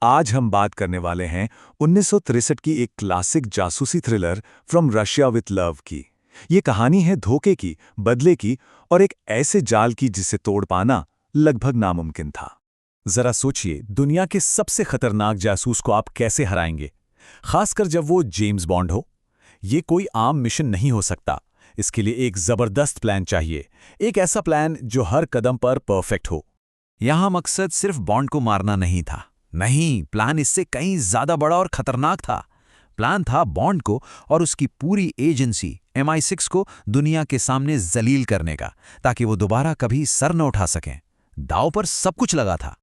आज हम बात करने वाले हैं 1963 की एक क्लासिक जासूसी thriller from Russia with love की। ये कहानी है धोखे की, बदले की और एक ऐसे जाल की जिसे तोड़ पाना लगभग नामुमकिन था। जरा सोचिए, दुनिया के सबसे खतरनाक जासूस को आप कैसे हराएंगे, खासकर जब वो जेम्स बॉन्ड हो। ये कोई आम मिशन नहीं हो सकता। इसके लिए एक जबरदस्त प्लान चाहिए, एक ऐसा प्लान जो हर कदम पर परफेक्ट हो। यहां मकसद सिर्फ बॉन्ड को मारना नहीं था। नहीं, प्लान इससे कहीं ज्यादा बड़ा और खतरनाक था। प्लान था बॉन्ड को और उसकी पूरी एजेंसी MI6 को दुनिया के सामने जलील करने का, ताकि वो दोबारा कभी सर न उठा सकें। दांव पर सब कुछ लगा था।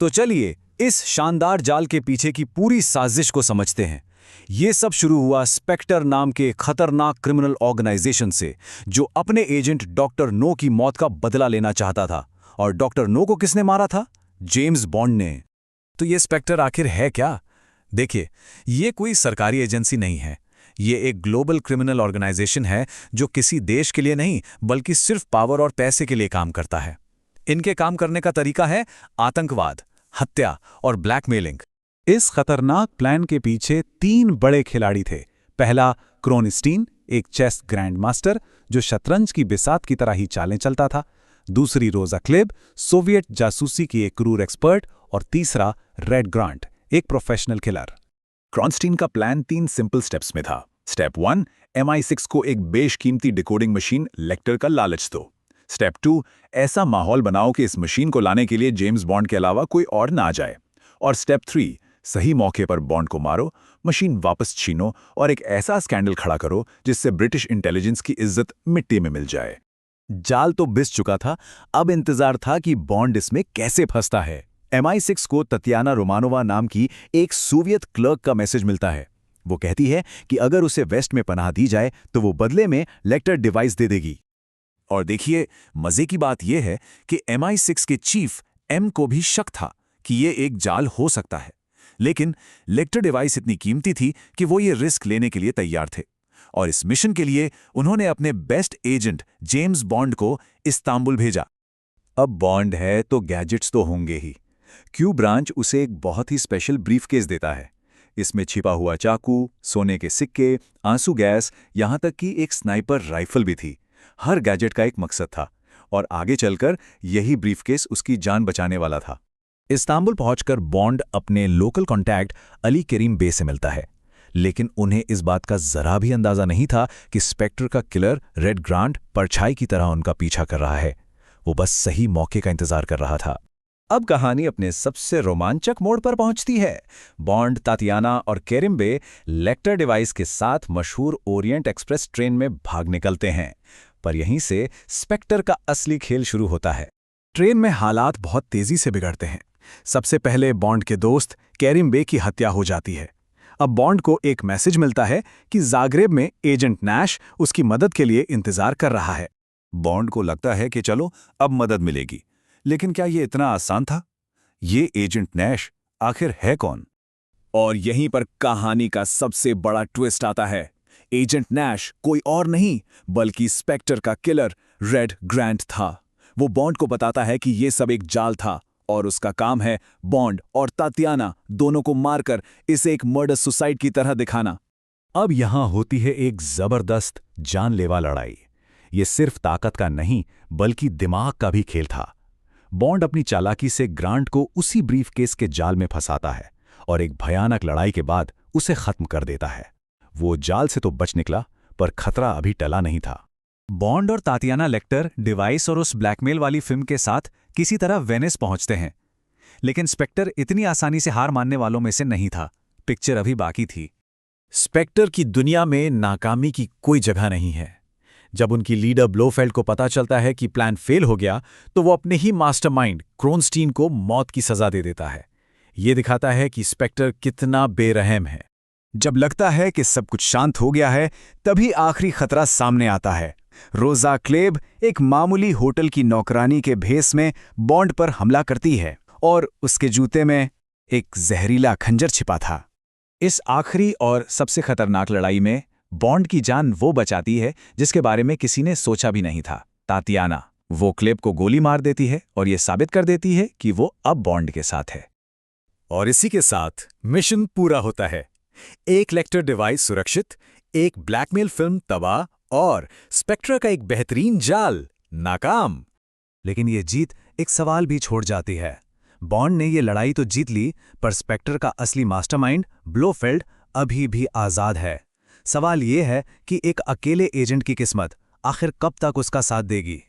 तो चलिए इस शानदार जाल के पीछे की पूरी साजिश को समझते हैं। ये सब शुरू हुआ स्पेक्टर नाम के खतरनाक क्रिमिनल ऑर्गेनाइजेशन से, जो अपने एजेंट डॉक्टर नो की मौत का बदला लेना चाहता था। और डॉक्टर नो को किसने मारा था? जेम्स बॉन्ड ने। तो ये स्पेक्टर आखिर है क्या? देखिए, ये कोई सरकारी एजेंसी नहीं है। ये एक ग्लोबल क्रिमिनल ऑर्गेनाइजेशन है जो किसी देश के लिए नहीं, बल्कि सिर्फ पावर और पैसे के लिए काम करता है। इनके काम करने का तरीका है आतंकवाद, हत्या और ब्लैकमेलिंग। इस खतरनाक प्लान के पीछे 3 बड़े खिलाड़ी थे। पहला, क्रोनस्टीन, एक चेस ग्रैंड मास्टर जो शतरंज की बिसात की तरह ही चालें चलता था। दूसरी, रोजा क्लेब, सोवियत जासूसी की एक क्रूर एक्सपर्ट। और तीसरा, रेड ग्रांट, एक प्रोफेशनल किलर। क्रोनस्टीन का प्लान 3 सिंपल स्टेप्स में था। स्टेप 1, MI6 को एक बेशकीमती डिकोडिंग मशीन लेक्टर का लालच दो। स्टेप 2, ऐसा माहौल बनाओ कि इस मशीन को लाने के लिए जेम्स बॉन्ड के अलावा कोई और ना आ जाए। और स्टेप 3, सही मौके पर बॉन्ड को मारो, मशीन वापस छीनो और एक ऐसा स्कैंडल खड़ा करो जिससे ब्रिटिश इंटेलिजेंस की इज्जत मिट्टी में मिल जाए। जाल तो बिस चुका था, अब इंतजार था कि बॉन्ड इसमें कैसे फंसता है। MI6 को ततियाना रोमानोवा नाम की एक सोवियत क्लर्क का मैसेज मिलता है। वो कहती है कि अगर उसे वेस्ट में पनाह दी जाए तो वो बदले में लेक्टर डिवाइस दे देगी। और देखिए, मजे की बात यह है कि MI6 के चीफ M को भी शक था कि ये एक जाल हो सकता है, लेकिन लेक्टर डिवाइस इतनी कीमती थी कि वो ये रिस्क लेने के लिए तैयार थे। और इस मिशन के लिए उन्होंने अपने बेस्ट एजेंट जेम्स बॉन्ड को इस्तांबुल भेजा। अब बॉन्ड है तो गैजेट्स तो होंगे ही। क्यू ब्रांच उसे एक बहुत ही स्पेशल ब्रीफकेस देता है। इसमें छिपा हुआ चाकू, सोने के सिक्के, आंसू गैस, यहां तक कि एक स्नाइपर राइफल भी थी। हर गैजेट का एक मकसद था और आगे चलकर यही ब्रीफकेस उसकी जान बचाने वाला था। इस्तांबुल पहुंचकर बॉन्ड अपने लोकल कॉन्टैक्ट अली करीम बे से मिलता है, लेकिन उन्हें इस बात का जरा भी अंदाजा नहीं था कि स्पेक्टर का किलर रेड ग्रांट परछाई की तरह उनका पीछा कर रहा है। वो बस सही मौके का इंतजार कर रहा था। अब कहानी अपने सबसे रोमांचक मोड़ पर पहुंचती है। बॉन्ड, तातियाना और केरिम्बे लेक्टर डिवाइस के साथ मशहूर ओरिएंट एक्सप्रेस ट्रेन में भाग निकलते हैं। पर यहीं से स्पेक्टर का असली खेल शुरू होता है। ट्रेन में हालात बहुत तेजी से बिगड़ते हैं। सबसे पहले बॉन्ड के दोस्त केरिम्बे की हत्या हो जाती है। अब बॉन्ड को एक मैसेज मिलता है कि जाग्रेब में एजेंट नैश उसकी मदद के लिए इंतजार कर रहा है। बॉन्ड को लगता है कि चलो अब मदद मिलेगी, लेकिन क्या ये इतना आसान था? ये एजेंट नैश आखिर है कौन? और यहीं पर कहानी का सबसे बड़ा ट्विस्ट आता है। एजेंट नैश कोई और नहीं बल्कि स्पेक्टर का किलर रेड ग्रांट था। वो बॉन्ड को बताता है कि ये सब एक जाल था और उसका काम है बॉन्ड और तातियाना दोनों को मारकर इसे एक मर्डर सुसाइड की तरह दिखाना। अब यहां होती है एक जबरदस्त जानलेवा लड़ाई। ये सिर्फ ताकत का नहीं बल्कि दिमाग का भी खेल था। बॉन्ड अपनी चालाकी से ग्रांट को उसी ब्रीफकेस के जाल में फंसाता है और एक भयानक लड़ाई के बाद उसे खत्म कर देता है। वो जाल से तो बच निकला, पर खतरा अभी टला नहीं था। बॉन्ड और तातियाना लेक्टर डिवाइस और उस ब्लैकमेल वाली फिल्म के साथ किसी तरह वेनिस पहुंचते हैं, लेकिन स्पेक्टर इतनी आसानी से हार मानने वालों में से नहीं था। पिक्चर अभी बाकी थी। स्पेक्टर की दुनिया में नाकामी की कोई जगह नहीं है। जब उनकी लीडर ब्लोफेल्ड को पता चलता है कि प्लान फेल हो गया, तो वो अपने ही मास्टरमाइंड क्रोनस्टीन को मौत की सजा दे देता है। ये दिखाता है कि स्पेक्टर कितना बेरहम है। जब लगता है कि सब कुछ शांत हो गया है, तभी आखिरी खतरा सामने आता है। रोजा क्लेब एक मामूली होटल की नौकरानी के भेस में बॉन्ड पर हमला करती है और उसके जूते में एक जहरीला खंजर छिपा था। इस आखिरी और सबसे खतरनाक लड़ाई में बॉन्ड की जान वो बचाती है जिसके बारे में किसी ने सोचा भी नहीं था, तातियाना। वो क्लेब को गोली मार देती है और ये साबित कर देती है कि वो अब बॉन्ड के साथ है। और इसी के साथ मिशन पूरा होता है। एक लेक्टर डिवाइस सुरक्षित, एक ब्लैकमेल फिल्म तबाह और स्पेक्ट्रा का एक बेहतरीन जाल नाकाम। लेकिन ये जीत एक सवाल भी छोड़ जाती है। बॉन्ड ने ये लड़ाई तो जीत ली, पर स्पेक्टर का असली मास्टरमाइंड ब्लोफेल्ड अभी भी आज़ाद है। सवाल ये है कि एक अकेले एजेंट की किस्मत आखिर कब तक उसका साथ देगी।